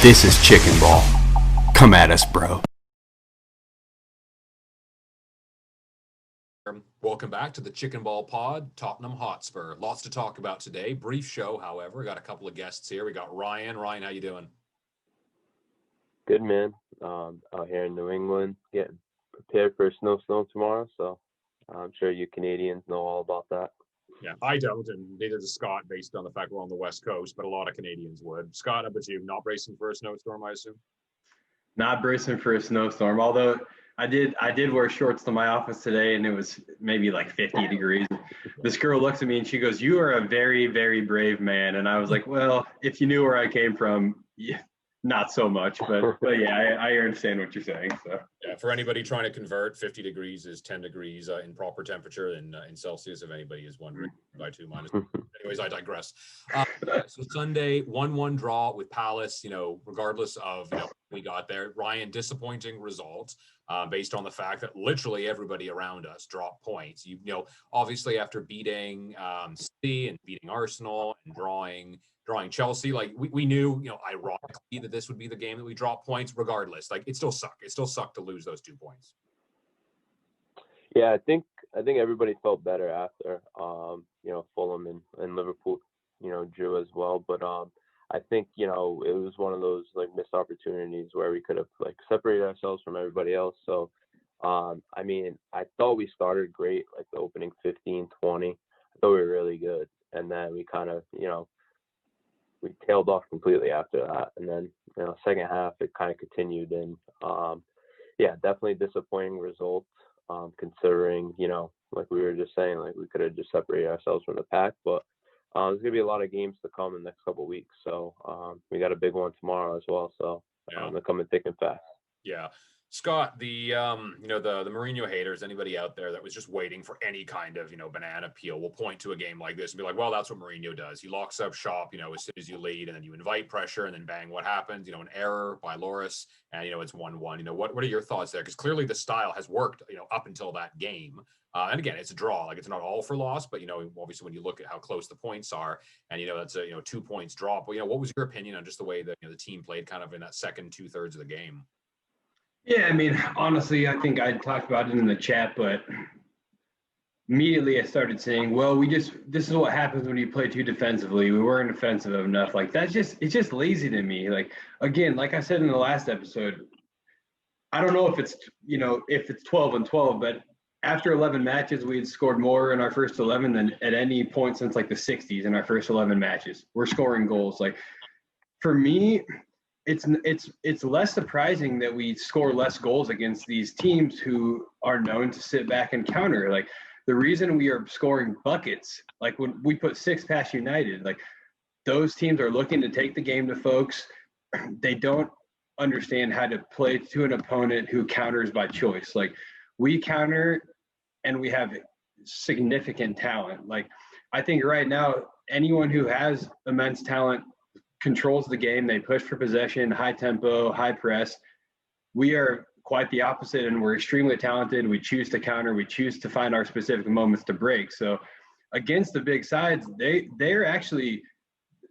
This is Chicken Ball. Come at us, bro. Welcome back to the Chicken Ball Pod, Tottenham Hotspur. Lots to talk about today. Brief show, however. We got a couple of guests here. We got Ryan. Ryan, how you doing? Good, man. Out here in New England, getting prepared for a snowstorm tomorrow. So I'm sure you Canadians know all about that. Yeah, I don't, and neither does Scott, based on the fact we're on the West Coast, but a lot of Canadians would. Scott, how about you? Not bracing for a snowstorm, I assume? Not bracing for a snowstorm, although I did wear shorts to my office today, and it was maybe like 50 degrees. This girl looks at me and she goes, "You are a very, very brave man." And I was like, "Well, if you knew where I came from, yeah, not so much." But yeah, I understand what you're saying. So yeah, for anybody trying to convert, 50 degrees is 10 degrees in proper temperature in Celsius, if anybody is wondering. By 2 minus. Anyways, I digress. So Sunday, 1-1 draw with Palace, regardless of, we got there. Ryan, disappointing result based on the fact that literally everybody around us dropped points. Obviously after beating City and beating Arsenal and drawing Chelsea, like we knew, ironically, that this would be the game that we drop points regardless. Like it still sucked. It still sucked to lose those 2 points. Yeah, I think everybody felt better after. Fulham and Liverpool, drew as well. But I think it was one of those like missed opportunities where we could have like separated ourselves from everybody else. So I thought we started great, like the opening 15, 20. I thought we were really good, and then we kind of we tailed off completely after that. And then second half it kind of continued, and definitely disappointing result. Considering, like we were just saying, like we could have just separated ourselves from the pack, but there's gonna be a lot of games to come in the next couple of weeks. So we got a big one tomorrow as well. So they're coming thick and fast. Yeah. Scott, the Mourinho haters, anybody out there that was just waiting for any kind of, banana peel will point to a game like this and be like, well, that's what Mourinho does. He locks up shop, as soon as you lead, and then you invite pressure, and then bang, what happens? An error by Loris, and, it's 1-1. What are your thoughts there? Because clearly the style has worked, up until that game. And again, it's a draw. Like, it's not all for loss, but, obviously when you look at how close the points are, and, that's a, 2 points drop. But, what was your opinion on just the way that, the team played kind of in that second 2/3 of the game? yeah, honestly, I think I talked about it in the chat, but immediately I started saying, well, this is what happens when you play too defensively. We weren't offensive enough. Like it's just lazy to me. Like, again, like I said in the last episode, I don't know if it's 12-12, but after 11 matches, we had scored more in our first 11 than at any point since like the 60s in our first 11 matches. We're scoring goals. Like, for me, it's less surprising that we score less goals against these teams who are known to sit back and counter. Like, the reason we are scoring buckets, like when we put 6 past United, like those teams are looking to take the game to folks. They don't understand how to play to an opponent who counters by choice. Like, we counter and we have significant talent. Like, I think right now, anyone who has immense talent controls the game. They push for possession, high tempo, high press. We are quite the opposite, and we're extremely talented. We choose to counter. We choose to find our specific moments to break. So against the big sides, they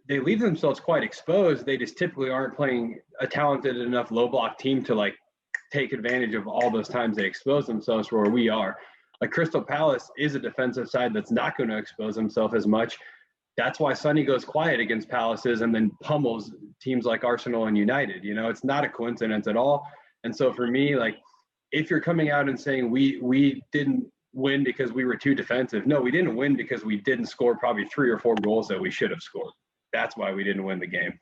leave themselves quite exposed. They just typically aren't playing a talented enough low block team to like take advantage of all those times they expose themselves where we are. Like, Crystal Palace is a defensive side that's not going to expose himself as much. That's why Sonny goes quiet against Palaces and then pummels teams like Arsenal and United. It's not a coincidence at all. And so for me, like, if you're coming out and saying we didn't win because we were too defensive, no, we didn't win because we didn't score probably 3 or 4 goals that we should have scored. That's why we didn't win the game.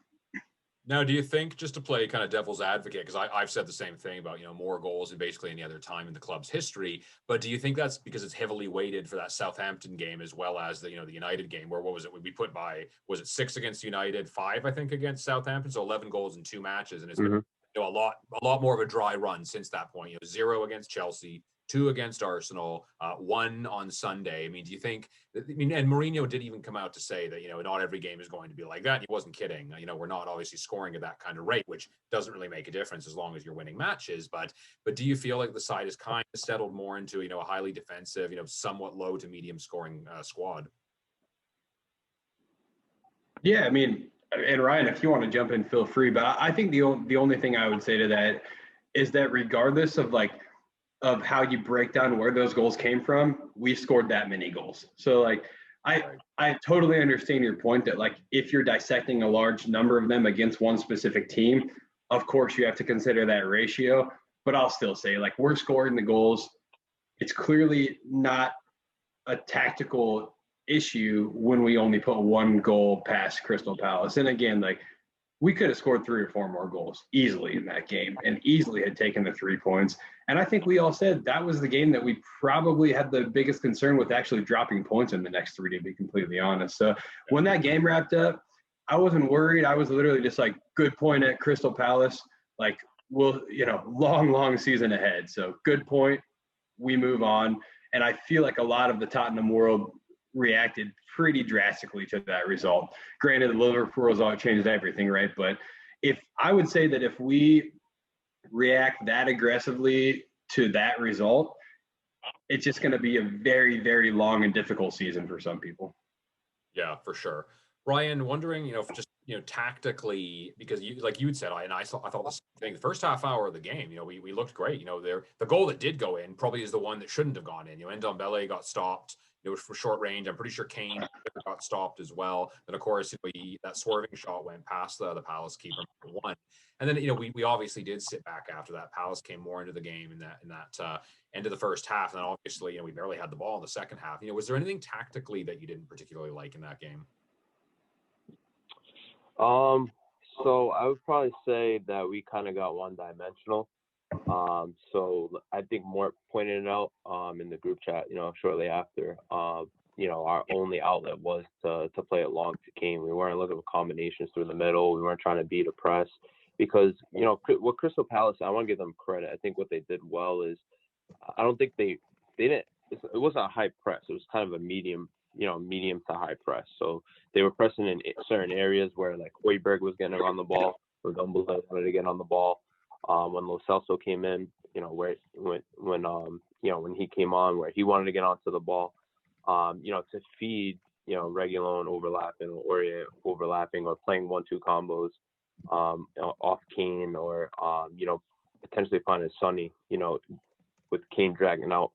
Now, do you think, just to play kind of devil's advocate, because I've said the same thing about, more goals than basically any other time in the club's history, but do you think that's because it's heavily weighted for that Southampton game as well as the United game, where what was it? We put by, was it 6 against United, 5, I think, against Southampton? So 11 goals in 2 matches. And it's been a lot more of a dry run since that point. 0 against Chelsea, 2 against Arsenal, 1 on Sunday. Do you think, and Mourinho did even come out to say that, not every game is going to be like that. He wasn't kidding. We're not obviously scoring at that kind of rate, which doesn't really make a difference as long as you're winning matches. But do you feel like the side is kind of settled more into, a highly defensive, somewhat low to medium scoring squad? Yeah, and Ryan, if you want to jump in, feel free. But I think the only thing I would say to that is that regardless of of how you break down where those goals came from, we scored that many goals. So I totally understand your point that if you're dissecting a large number of them against one specific team, of course you have to consider that ratio. But I'll still say we're scoring the goals. It's clearly not a tactical issue when we only put one goal past Crystal Palace. And again, we could have scored 3 or 4 more goals easily in that game and easily had taken the 3 points. And I think we all said that was the game that we probably had the biggest concern with actually dropping points in the next 3, to be completely honest. So when that game wrapped up, I wasn't worried. I was literally just good point at Crystal Palace. We'll, long season ahead. So good point. We move on. And I feel like a lot of the Tottenham world reacted pretty drastically to that result. Granted, the Liverpool result changed everything, right? But I would say that if we react that aggressively to that result, it's just going to be a very, very long and difficult season for some people. Yeah, for sure. Ryan, wondering, tactically, because you had said, I thought the same thing. The first half hour of the game, we looked great. The goal that did go in probably is the one that shouldn't have gone in. Ndombele got stopped. It was for short range. I'm pretty sure Kane got stopped as well. And of course, that swerving shot went past the Palace keeper one. And then we obviously did sit back after that. Palace came more into the game in that end of the first half. And then obviously, we barely had the ball in the second half. Was there anything tactically that you didn't particularly like in that game? So I would probably say that we kind of got one-dimensional. So I think Mort pointed it out in the group chat, shortly after. Our only outlet was to play it long to Kane. We weren't looking for combinations through the middle. We weren't trying to beat a press because, with Crystal Palace, I want to give them credit. I think what they did well is I don't think they didn't. It wasn't a high press. It was kind of a medium to high press. So they were pressing in certain areas where Højbjerg was getting on the ball, or Dumbledore wanted to get on the ball. When Lo Celso came in, when he came on, where he wanted to get onto the ball, to feed, Reguilón overlapping or Aurier overlapping or playing 1-2 combos, off Kane or, potentially finding Sonny, with Kane dragging out,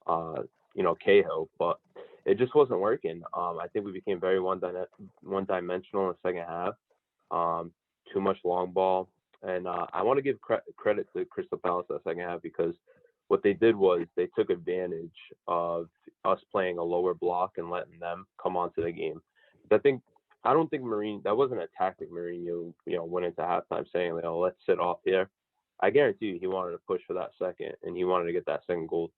Cahill, but it just wasn't working. I think we became very one-dimensional in the second half. Too much long ball. And I want to give credit to Crystal Palace that second half because what they did was they took advantage of us playing a lower block and letting them come onto the game. I don't think Mourinho, that wasn't a tactic Mourinho, went into halftime saying, let's sit off here. I guarantee you he wanted to push for that second and he wanted to get that second goal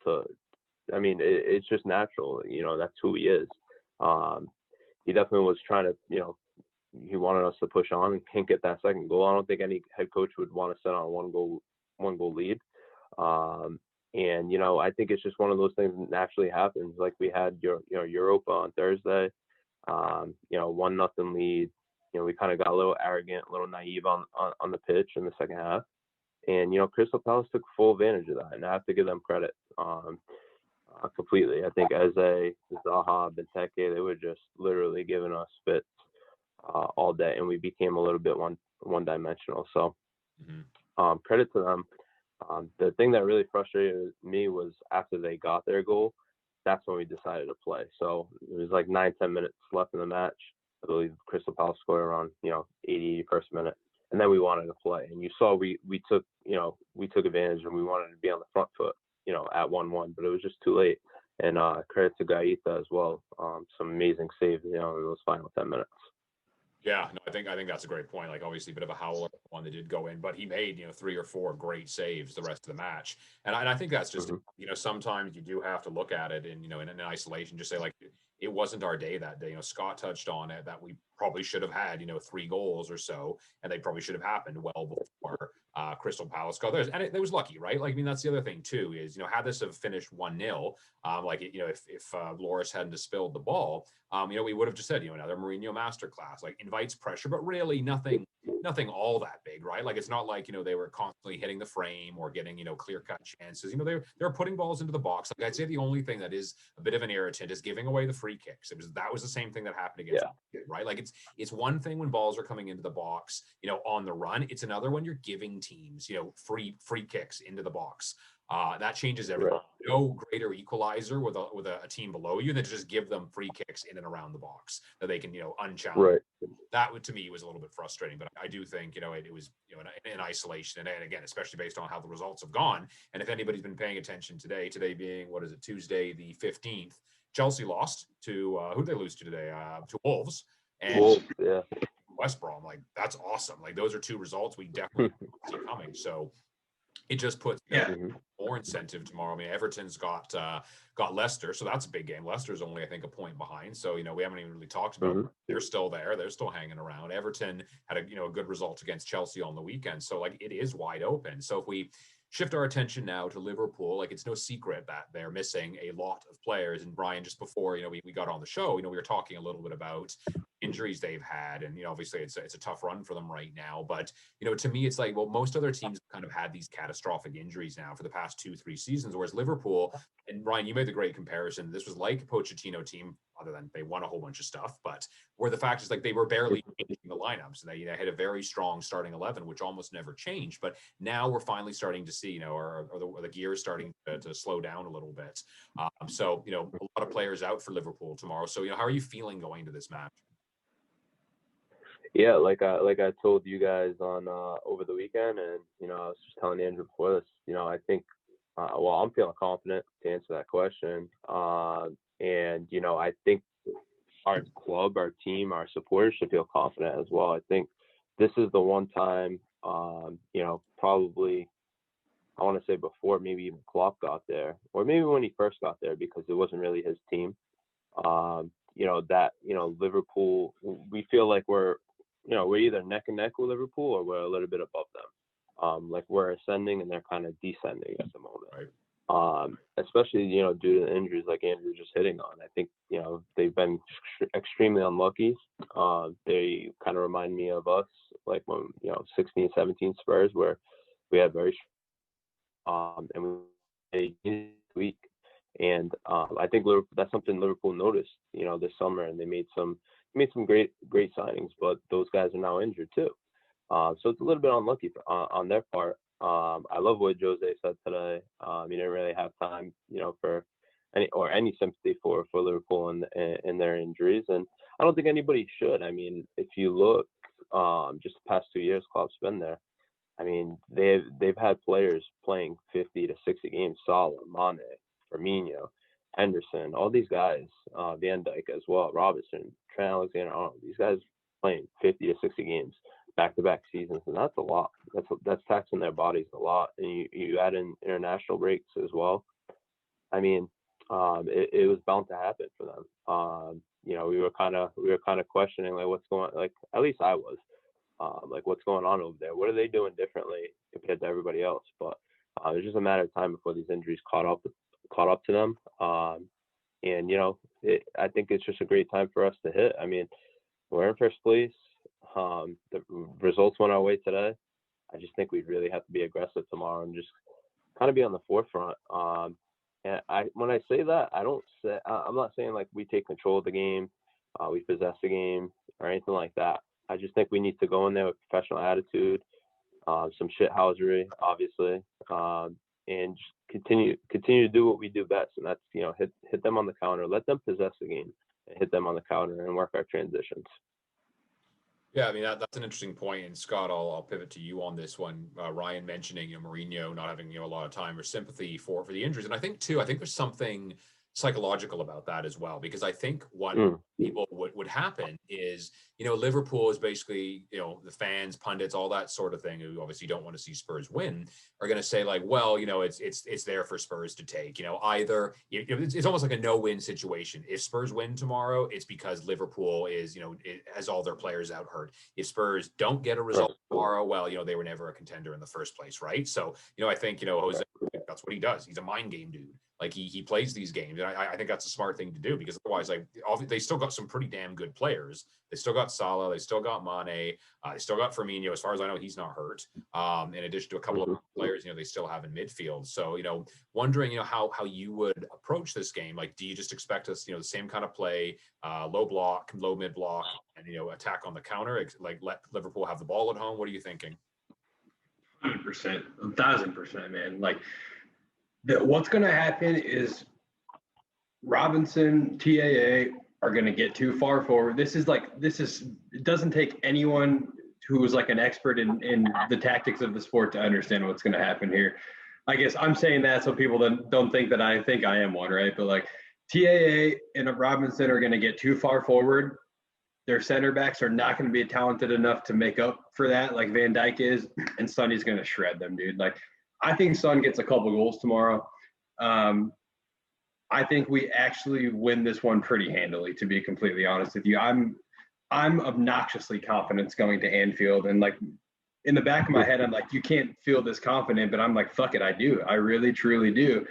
it's just natural. That's who he is. He definitely was trying to, he wanted us to push on and can't get that second goal. I don't think any head coach would want to set on a one goal lead. I think it's just one of those things that naturally happens. Like we had Europa on Thursday, 1-0 lead. We kind of got a little arrogant, a little naive on the pitch in the second half. And, Crystal Palace took full advantage of that. And I have to give them credit. Completely. I think Eze, Zaha, Benteke, they were just literally giving us fits all day, and we became a little bit one-dimensional. So, credit to them. The thing that really frustrated me was after they got their goal, that's when we decided to play. So it was 9-10 minutes left in the match. I believe Crystal Palace scored around 81st minute, and then we wanted to play. And you saw we took advantage, and we wanted to be on the front foot. At 1-1, but it was just too late. And credit to Gaeta as well. Some amazing saves, in those final 10 minutes. Yeah, no, I think that's a great point. Obviously a bit of a howler one that did go in, but he made, 3 or 4 great saves the rest of the match. And I think that's just, sometimes you do have to look at it in an isolation, just say it wasn't our day that day. Scott touched on it that we probably should have had, 3 goals or so, and they probably should have happened well before Crystal Palace got theirs. And it was lucky, right? That's the other thing too, is, had this have finished 1-0, if Loris hadn't spilled the ball, we would have just said, another Mourinho masterclass, invites pressure, but really nothing nothing all that big, right? Like it's not like, they were constantly hitting the frame or getting, clear-cut chances. They're putting balls into the box. Like I'd say the only thing that is a bit of an irritant is giving away the free kicks. That was the same thing that happened against, right? Like it's one thing when balls are coming into the box, on the run. It's another when you're giving teams, free kicks into the box. That changes everything. Right. No greater equalizer with a team below you than to just give them free kicks in and around the box that they can, unchallenged. Right. That would, to me, was a little bit frustrating, but I do think, it was, in isolation. And again, especially based on how the results have gone. And if anybody's been paying attention today being, Tuesday, the 15th, Chelsea lost to, who'd they lose to today? To Wolves. And Wolves, yeah. West Brom, like that's awesome. Like those are two results we definitely see coming. So it just puts more incentive tomorrow. I mean, Everton's got Leicester, so that's a big game. Leicester's only, I think, a point behind. So, we haven't even really talked about it. They're still there. They're still hanging around. Everton had a good result against Chelsea on the weekend. So, like, it is wide open. So if we shift our attention now to Liverpool, like it's no secret that they're missing a lot of players. And Brian, just before, we got on the show, we were talking a little bit about injuries they've had. And, obviously it's a tough run for them right now. But, to me, it's like, well, most other teams have kind of had these catastrophic injuries now for the past 2-3 seasons, whereas Liverpool, and Brian, you made the great comparison. This was like a Pochettino team, other than they won a whole bunch of stuff, but where the fact is like they were barely changing the lineups, and they had a very strong starting 11, which almost never changed. But now we're finally starting to see, or the gears starting to slow down a little bit. So, a lot of players out for Liverpool tomorrow. So, how are you feeling going to this match? Yeah, like I told you guys on over the weekend, and I was just telling Andrew before this. I think, I'm feeling confident to answer that question. And I think our club, our team, our supporters should feel confident as well. I think this is the one time, probably I want to say before maybe even Klopp got there, or maybe when he first got there, because it wasn't really his team. Liverpool, we feel like we're either neck and neck with Liverpool or we're a little bit above them. Like we're ascending and they're kind of descending at the moment. Right. Especially, due to the injuries like Andrew was just hitting on. I think, they've been extremely unlucky. They kind of remind me of us, like when, 16, 17 Spurs, where we had very, and we week. And I think that's something Liverpool noticed, this summer, and they made some great signings, but those guys are now injured too. So it's a little bit unlucky on their part. I love what Jose said today. He didn't really have time, for any sympathy for Liverpool and their injuries, and I don't think anybody should. I mean, if you look, just the past 2 years, Klopp's been there. I mean, they've had players playing 50 to 60 games. Salah, Mane, Firmino, Henderson, all these guys, Van Dijk as well, Robinson, Trent Alexander-Arnold. These guys playing 50 to 60 games back-to-back seasons, and that's a lot. That's taxing their bodies a lot, and you add in international breaks as well. I mean, it was bound to happen for them. We were kind of questioning like what's going on. Like at least I was, like what's going on over there? What are they doing differently compared to everybody else? But it's just a matter of time before these injuries caught up to them. And I think it's just a great time for us to hit. I mean, we're in first place. The results went our way today. I just think we really have to be aggressive tomorrow and just kind of be on the forefront. And when I say that, I'm not saying like we take control of the game, we possess the game or anything like that. I just think we need to go in there with professional attitude, some shithousery, obviously, and just continue to do what we do best, and that's hit them on the counter, let them possess the game, and hit them on the counter and work our transitions. Yeah, I mean that's an interesting point. And Scott, I'll pivot to you on this one. Ryan mentioning Mourinho not having a lot of time or sympathy for the injuries, and I think there's something psychological about that as well, because I think what people would happen is Liverpool is basically the fans, pundits, all that sort of thing, who obviously don't want to see Spurs win, are going to say like, well, it's there for Spurs to take. Either it's almost like a no-win situation. If Spurs win tomorrow, it's because Liverpool is it has all their players out hurt. If Spurs don't get a result tomorrow, well, they were never a contender in the first place, right? So I think Jose that's what he does. He's a mind game dude. Like he plays these games, and I think that's a smart thing to do, because otherwise, like, they still got some pretty damn good players. They still got Salah, they still got Mane, they still got Firmino. As far as I know, he's not hurt. In addition to a couple of players, they still have in midfield. So, wondering, how you would approach this game. Like, do you just expect us, the same kind of play, low block, low mid block, and attack on the counter, like let Liverpool have the ball at home? What are you thinking? 100%, 1,000%, man. Like, what's going to happen is Robinson, TAA are going to get too far forward. It doesn't take anyone who is like an expert in the tactics of the sport to understand what's going to happen here. I guess I'm saying that so people don't think that I think I am one, right? But like, TAA and Robinson are going to get too far forward. Their center backs are not going to be talented enough to make up for that, like Van Dijk is, and Sonny's going to shred them, dude. Like, I think Son gets a couple goals tomorrow. I think we actually win this one pretty handily, to be completely honest with you. I'm obnoxiously confident going to Anfield, and like, in the back of my head, I'm like, you can't feel this confident, but I'm like, fuck it, I do. I really, truly do.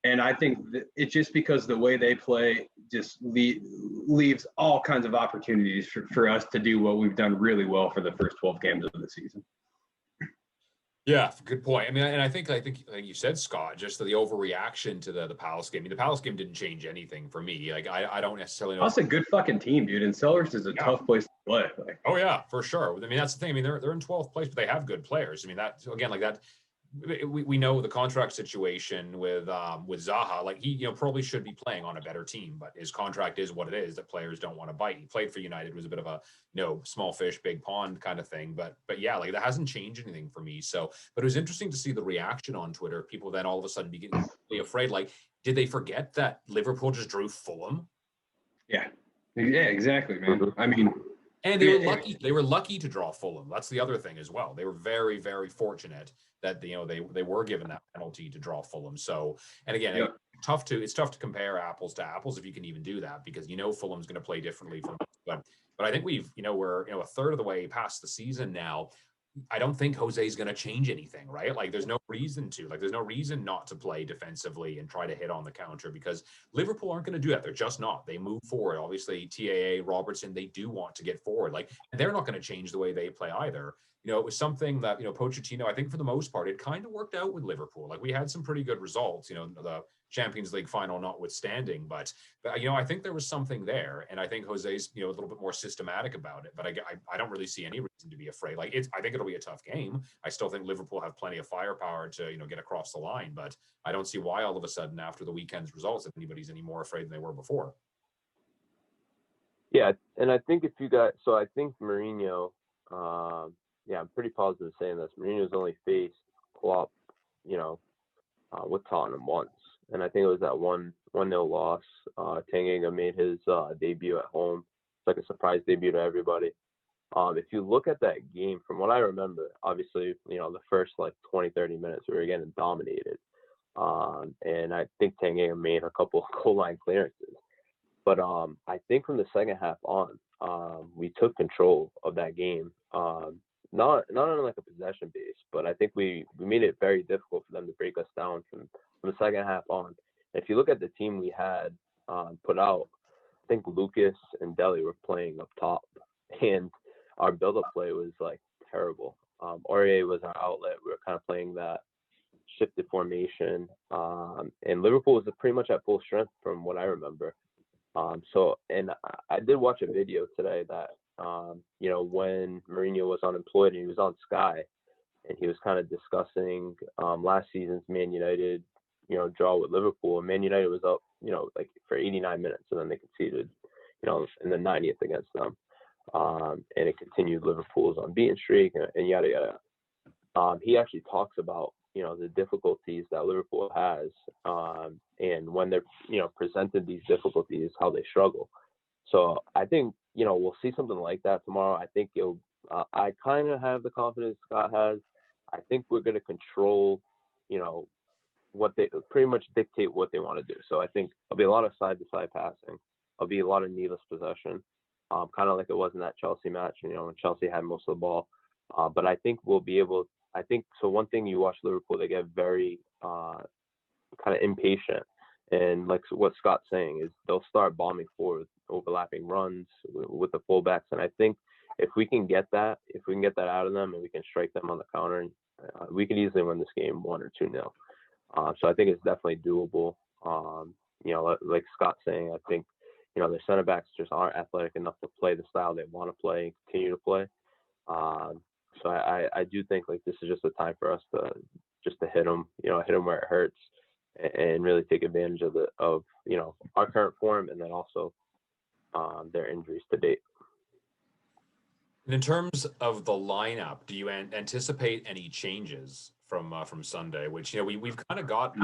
And I think it's just because the way they play just leaves all kinds of opportunities for us to do what we've done really well for the first 12 games of the season. Yeah, good point. I mean, and I think like you said, Scott, just the overreaction to the Palace game. I mean, the Palace game didn't change anything for me. Like, I don't necessarily know. That's a good fucking team, dude. And Sellers is a tough place to play. Like, oh yeah, for sure. I mean, that's the thing. I mean, they're in 12th place, but they have good players. I mean, that again, like that. We know the contract situation with Zaha. Like, he probably should be playing on a better team, but his contract is what it is. That players don't want to bite. He played for United. It was a bit of a small fish big pond kind of thing. But yeah, like, that hasn't changed anything for me. So, but it was interesting to see the reaction on Twitter. People then all of a sudden begin to be afraid. Like, did they forget that Liverpool just drew Fulham? Yeah, exactly, man. I mean. And they were lucky. They were lucky to draw Fulham. That's the other thing as well. They were very, very fortunate that they were given that penalty to draw Fulham. So, and again, it's tough to compare apples to apples, if you can even do that, because Fulham's going to play differently from us. But I think we're a third of the way past the season now. I don't think Jose's going to change anything, right? Like, there's no reason to. Like, there's no reason not to play defensively and try to hit on the counter, because Liverpool aren't going to do that. They're just not. They move forward. Obviously, TAA, Robertson, they do want to get forward. Like, and they're not going to change the way they play either. It was something that, Pochettino, I think for the most part, it kind of worked out with Liverpool. Like, we had some pretty good results, the Champions League final notwithstanding, but I think there was something there, and I think Jose's a little bit more systematic about it. But I don't really see any reason to be afraid. Like, I think it'll be a tough game. I still think Liverpool have plenty of firepower to get across the line, but I don't see why all of a sudden after the weekend's results anybody's any more afraid than they were before. Yeah, and I think I think Mourinho. I'm pretty positive saying this. Mourinho's only faced Klopp, with Tottenham once. And I think it was that 1-0 loss. Tanganga made his debut at home. It's like a surprise debut to everybody. If you look at that game, from what I remember, obviously, the first like 20, 30 minutes, we were getting dominated. And I think Tanganga made a couple of goal line clearances. But I think from the second half on, we took control of that game. Not on like a possession base, but I think we made it very difficult for them to break us down from the second half on. And if you look at the team we had put out, I think Lucas and Dele were playing up top, and our build-up play was like terrible. Aurier was our outlet. We were kind of playing that shifted formation, and Liverpool was pretty much at full strength from what I remember. And I did watch a video today that, when Mourinho was unemployed and he was on Sky, and he was kind of discussing last season's Man United, draw with Liverpool. And Man United was up, like for 89 minutes, and then they conceded, in the 90th against them. And it continued Liverpool's unbeaten streak and yada, yada. He actually talks about, the difficulties that Liverpool has, and when they're, presented these difficulties, how they struggle. So I think, we'll see something like that tomorrow. I think I kind of have the confidence Scott has. I think we're going to control, what they pretty much dictate what they want to do. So I think there'll be a lot of side-to-side passing. There'll be a lot of needless possession, kind of like it was in that Chelsea match, when Chelsea had most of the ball. But I think I think so. One thing you watch Liverpool, they get very kind of impatient, and like what Scott's saying is they'll start bombing forward, overlapping runs with the fullbacks, and I think if we can get that out of them, and we can strike them on the counter, we could easily win this game 1 or 2-0. So I think it's definitely doable. Like Scott's saying, I think their center backs just aren't athletic enough to play the style they want to play and continue to play. So I do think like this is just a time for us to hit them, hit them where it hurts, and really take advantage of our current form, and then also their injuries to date. And in terms of the lineup, do you anticipate any changes from Sunday? Which we've kind of got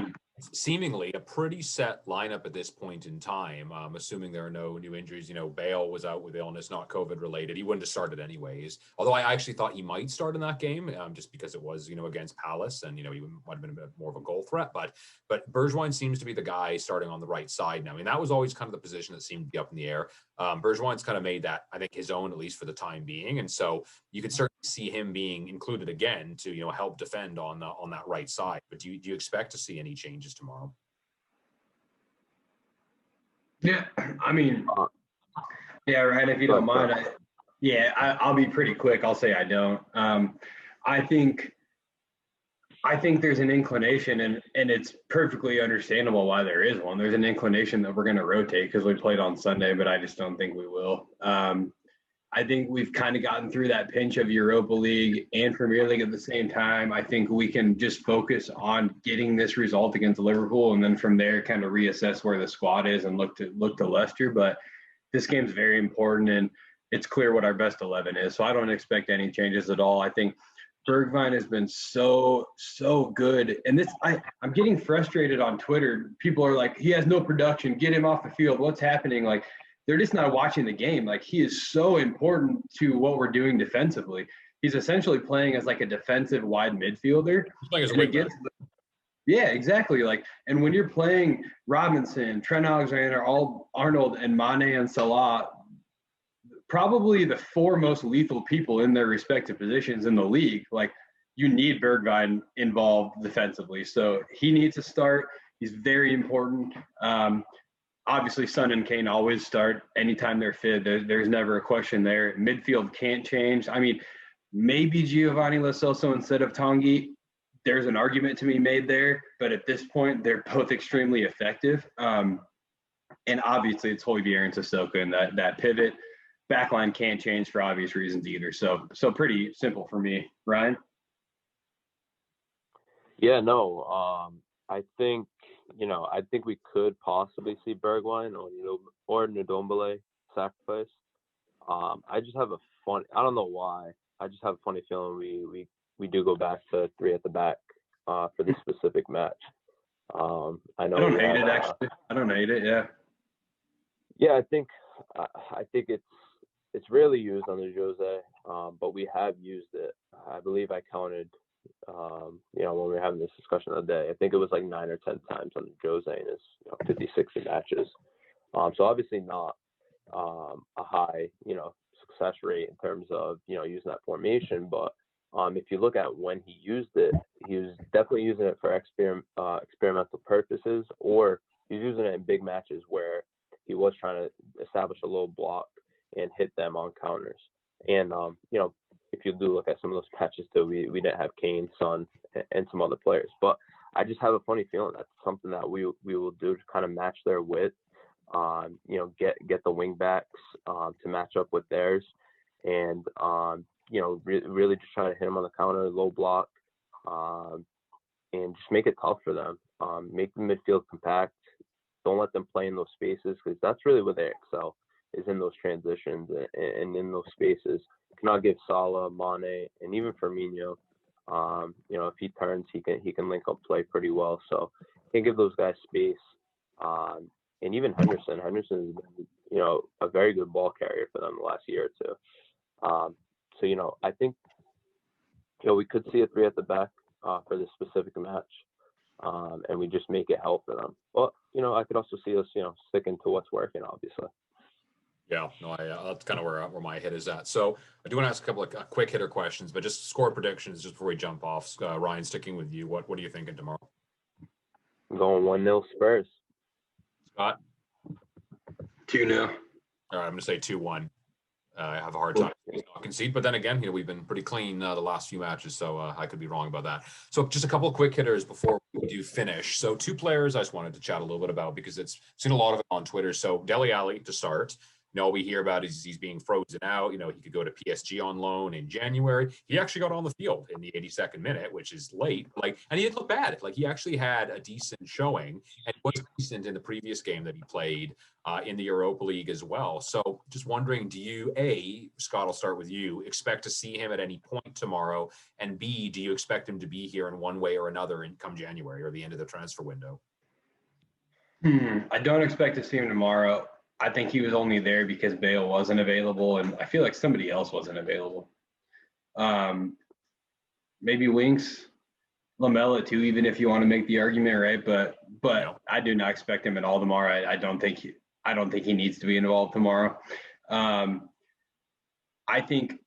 seemingly a pretty set lineup at this point in time, assuming there are no new injuries. Bale was out with illness, not COVID related. He wouldn't have started anyways. Although I actually thought he might start in that game, just because it was against Palace, and he might have been a bit more of a goal threat. But Bergwijn seems to be the guy starting on the right side now. I mean, that was always kind of the position that seemed to be up in the air. Bergwijn's kind of made that, I think, his own, at least for the time being, and so you could certainly see him being included again to help defend on that right side. But do you expect to see any changes tomorrow? Yeah, I mean, yeah, Ryan, if you don't mind, I'll be pretty quick. I'll say I don't. I think there's an inclination, and it's perfectly understandable why there is one. There's an inclination that we're going to rotate because we played on Sunday, but I just don't think we will. I think we've kind of gotten through that pinch of Europa League and Premier League at the same time. I think we can just focus on getting this result against Liverpool, and then from there kind of reassess where the squad is and look to Leicester. But this game's very important, and it's clear what our best 11 is. So I don't expect any changes at all. I think Bergwijn has been so good. And I'm getting frustrated on Twitter. People are like, he has no production. Get him off the field. What's happening? Like, they're just not watching the game. Like, he is so important to what we're doing defensively. He's essentially playing as like a defensive wide midfielder. He's playing as a wing back. Yeah, exactly. Like, and when you're playing Robinson, Trent Alexander-Arnold, and Mane and Salah, probably the 4 most lethal people in their respective positions in the league, like, you need Bergwijn involved defensively. So he needs to start. He's very important. Obviously, Son and Kane always start anytime they're fit. There's never a question there. Midfield can't change. I mean, maybe Giovanni Lo Celso instead of Tanguy. There's an argument to be made there, but at this point, they're both extremely effective. And obviously, it's Højbjerg and Sissoko, and that pivot. Backline can't change for obvious reasons either. So pretty simple for me. Ryan? Yeah, no. I think we could possibly see Bergwijn or Ndombele sacrifice. I just have I don't know why. I just have a funny feeling we do go back to 3 at the back for this specific match. I don't hate it, actually. I don't hate it. Yeah. Yeah, I think it's rarely used under Jose, but we have used it. I believe I counted, when we were having this discussion the other day. I think it was like 9 or 10 times under Jose in his 50, 60 matches. So obviously not a high, success rate in terms of, using that formation. But if you look at when he used it, he was definitely using it for experimental purposes, or he's using it in big matches where he was trying to establish a low block and hit them on counters. And, if you do look at some of those patches too, we didn't have Kane, Son, and some other players. But I just have a funny feeling that's something that we will do to kind of match their width, get the wing backs to match up with theirs, and, really just try to hit them on the counter, low block, and just make it tough for them. Make the midfield compact. Don't let them play in those spaces, because that's really where they excel, is in those transitions and in those spaces. You cannot give Salah, Mane, and even Firmino, if he turns, he can link up play pretty well. So you can give those guys space. And even Henderson has been, a very good ball carrier for them the last year or two. So, I think, we could see a 3 at the back for this specific match. And we just make it hell for them. But, I could also see us, sticking to what's working, obviously. Yeah, no, that's kind of where my head is at. So I do want to ask a couple of quick hitter questions, but just score predictions just before we jump off. Ryan, sticking with you, what are you thinking tomorrow? I'm going 1-0 Spurs. Scott? 2-0. All right, I'm going to say 2-1. I have a hard time not concede, but then again, we've been pretty clean the last few matches, so I could be wrong about that. So just a couple of quick hitters before we do finish. So two players I just wanted to chat a little bit about because it's seen a lot of it on Twitter. So Dele Alli to start. All we hear about is he's being frozen out. He could go to PSG on loan in January. He actually got on the field in the 82nd minute, which is late. And he didn't look bad. He actually had a decent showing and was decent in the previous game that he played in the Europa League as well. So just wondering, do you, A, Scott, I'll start with you, expect to see him at any point tomorrow? And B, do you expect him to be here in one way or another come January or the end of the transfer window? I don't expect to see him tomorrow. I think he was only there because Bale wasn't available, and I feel like somebody else wasn't available. Maybe Winks, Lamella too, even if you want to make the argument, right? But I do not expect him at all tomorrow. I don't think he needs to be involved tomorrow. I think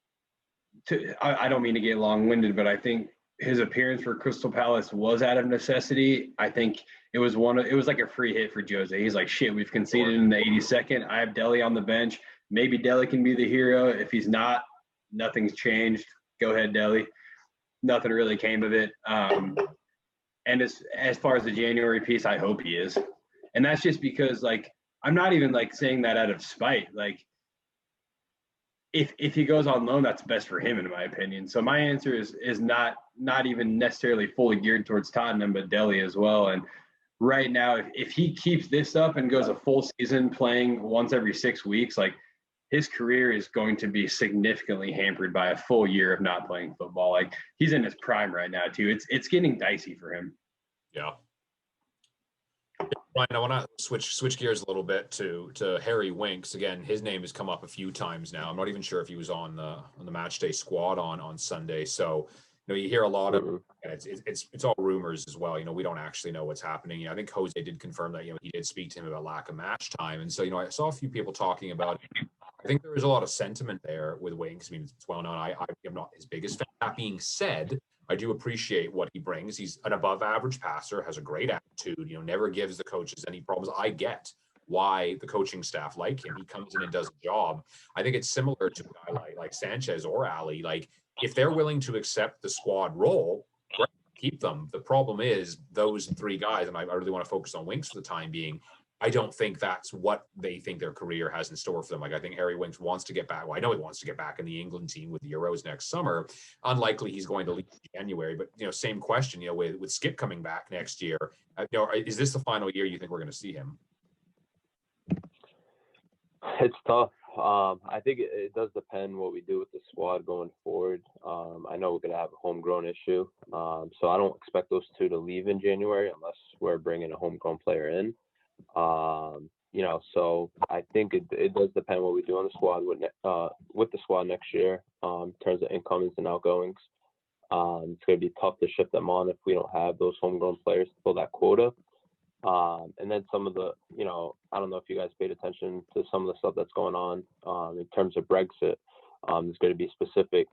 I don't mean to get long-winded, but I think his appearance for Crystal Palace was out of necessity. I think it was like a free hit for Jose. He's like, shit, we've conceded in the 82nd. I have Dele on the bench. Maybe Dele can be the hero. If he's not, nothing's changed. Go ahead, Dele. Nothing really came of it. And as far as the January piece, I hope he is. And that's just because, I'm not even saying that out of spite. If he goes on loan, that's best for him, in my opinion. So my answer is not even necessarily fully geared towards Tottenham, but Dele as well. And right now, if he keeps this up and goes a full season playing once every 6 weeks, his career is going to be significantly hampered by a full year of not playing football. He's in his prime right now too. It's getting dicey for him. Yeah. Ryan, I want to switch gears a little bit to Harry Winks. Again, his name has come up a few times now. I'm not even sure if he was on the match day squad on Sunday. So, you hear a lot of, and it's all rumors as well. We don't actually know what's happening. I think Jose did confirm that, he did speak to him about lack of match time. And so, I saw a few people talking about it. I think there is a lot of sentiment there with Winks. It's well known. I am not his biggest fan. That being said, I do appreciate what he brings. He's an above average passer, has a great attitude, never gives the coaches any problems. I get why the coaching staff like him. He comes in and does a job. I think it's similar to a guy like Sanchez or Ali. If they're willing to accept the squad role, great, keep them. The problem is those three guys, and I really want to focus on Winks for the time being, I don't think that's what they think their career has in store for them. I think Harry Winks wants to get back. Well, I know he wants to get back in the England team with the Euros next summer. Unlikely he's going to leave in January, but same question, with Skip coming back next year, is this the final year you think we're going to see him? It's tough. I think it does depend what we do with the squad going forward. I know we're going to have a homegrown issue. So I don't expect those two to leave in January unless we're bringing a homegrown player in. So I think it does depend what we do on the squad with the squad next year in terms of incomings and outgoings. It's going to be tough to shift them on if we don't have those homegrown players to fill that quota. And then some of the, I don't know if you guys paid attention to some of the stuff that's going on in terms of Brexit. There's going to be specific,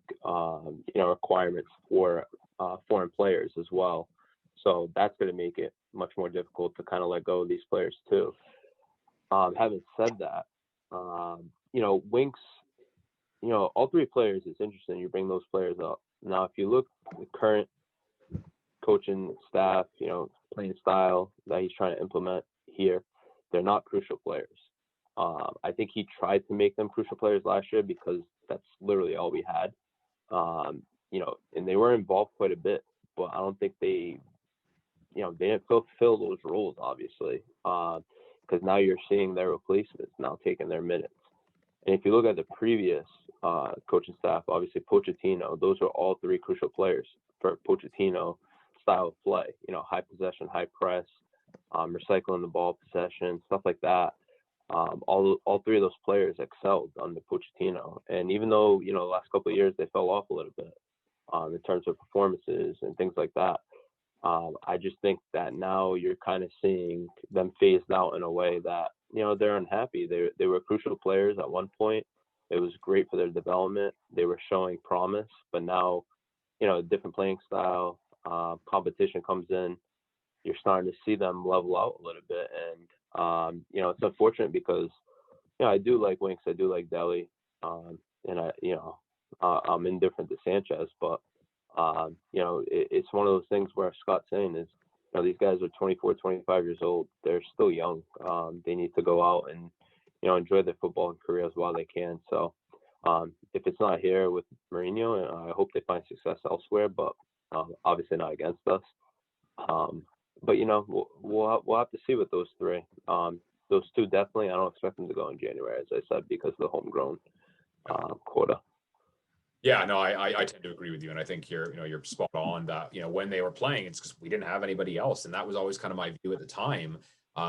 requirements for foreign players as well. So that's going to make it much more difficult to kind of let go of these players too. Having said that, Winks, all three players, it's interesting you bring those players up. Now, if you look at the current coaching staff, playing style that he's trying to implement here, they're not crucial players. I think he tried to make them crucial players last year because that's literally all we had. And they were involved quite a bit, but I don't think they didn't fulfill those roles, obviously, because now you're seeing their replacements now taking their minutes. And if you look at the previous coaching staff, obviously Pochettino, those are all three crucial players for Pochettino style of play. High possession, high press, recycling the ball possession, stuff like that. All three of those players excelled under Pochettino. And even though, the last couple of years they fell off a little bit in terms of performances and things like that, I just think that now you're kind of seeing them phased out in a way that, they're unhappy. They were crucial players at one point. It was great for their development. They were showing promise, but now, a different playing style, competition comes in. You're starting to see them level out a little bit. And, it's unfortunate because, I do like Winks. I do like Delhi. And I'm indifferent to Sanchez, but, it's one of those things where Scott's saying is, these guys are 24, 25 years old. They're still young. They need to go out and, enjoy their football careers while they can. So, if it's not here with Mourinho, I hope they find success elsewhere, but obviously not against us. But we'll have to see with those three. Those two definitely. I don't expect them to go in January, as I said, because of the homegrown quota. Yeah, no, I tend to agree with you, and I think you're spot on that. When they were playing, it's because we didn't have anybody else, and that was always kind of my view at the time,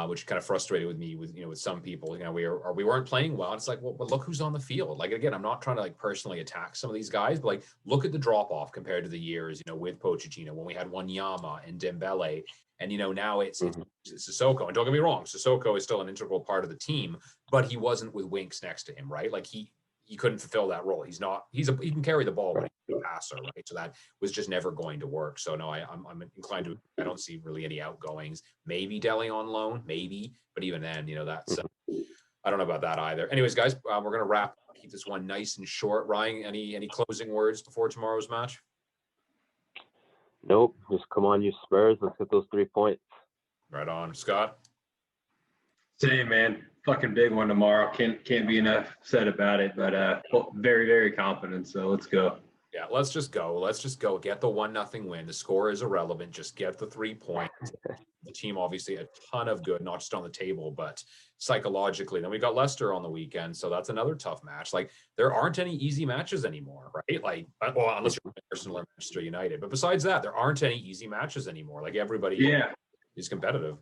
which kind of frustrated with me with some people. We weren't playing well. It's like, well, but look who's on the field. Like, again, I'm not trying to like personally attack some of these guys, but like look at the drop off compared to the years with Pochettino when we had Wanyama and Dembele, and now it's Sissoko. And don't get me wrong, Sissoko is still an integral part of the team, but he wasn't with Winks next to him, right? Like he couldn't fulfill that role. He can carry the ball, but he's a passer, right? So that was just never going to work. So no, I'm inclined to, I don't see really any outgoings. Maybe Delhi on loan, maybe, but even then, that's, I don't know about that either. Anyways, guys, we're going to wrap up, keep this one nice and short. Ryan, any closing words before tomorrow's match? Nope. Just come on, you Spurs. Let's get those 3 points. Right on. Scott? Same, man. Fucking big one tomorrow. Can't be enough said about it, but very, very confident. So let's go. Yeah, let's just go. Get the 1-0 win. The score is irrelevant. Just get the 3 points. The team obviously a ton of good, not just on the table, but psychologically. Then we got Leicester on the weekend, so that's another tough match. Like there aren't any easy matches anymore, right? Like, well, unless you're Arsenal or Manchester United. But besides that, there aren't any easy matches anymore. Like everybody is competitive.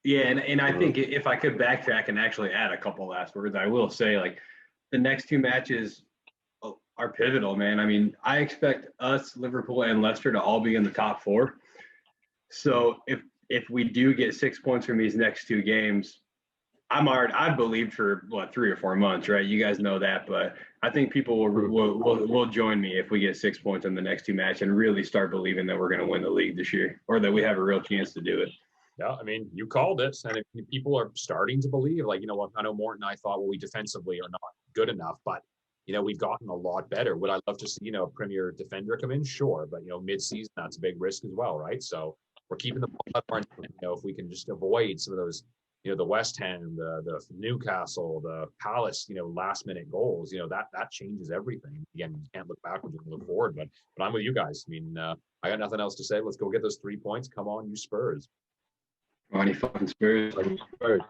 Yeah, and I think if I could backtrack and actually add a couple last words, I will say like the next two matches are pivotal, man. I mean, I expect us, Liverpool, and Leicester to all be in the top four. So if we do get 6 points from these next two games, I've believed for 3 or 4 months, right? You guys know that, but I think people will join me if we get 6 points in the next two matches and really start believing that we're going to win the league this year, or that we have a real chance to do it. Yeah, I mean, you called it, and if people are starting to believe, like, what, I know Morton and I thought, well, we defensively are not good enough, but, we've gotten a lot better. Would I love to see, a premier defender come in? Sure, but, mid-season, that's a big risk as well, right? So we're keeping the ball up, if we can just avoid some of those, the West Ham, the Newcastle, the Palace, last-minute goals, that changes everything. Again, you can't look backwards and look forward, but I'm with you guys. I mean, I got nothing else to say. Let's go get those 3 points. Come on, you Spurs. Money fucking Spurs. Spurs.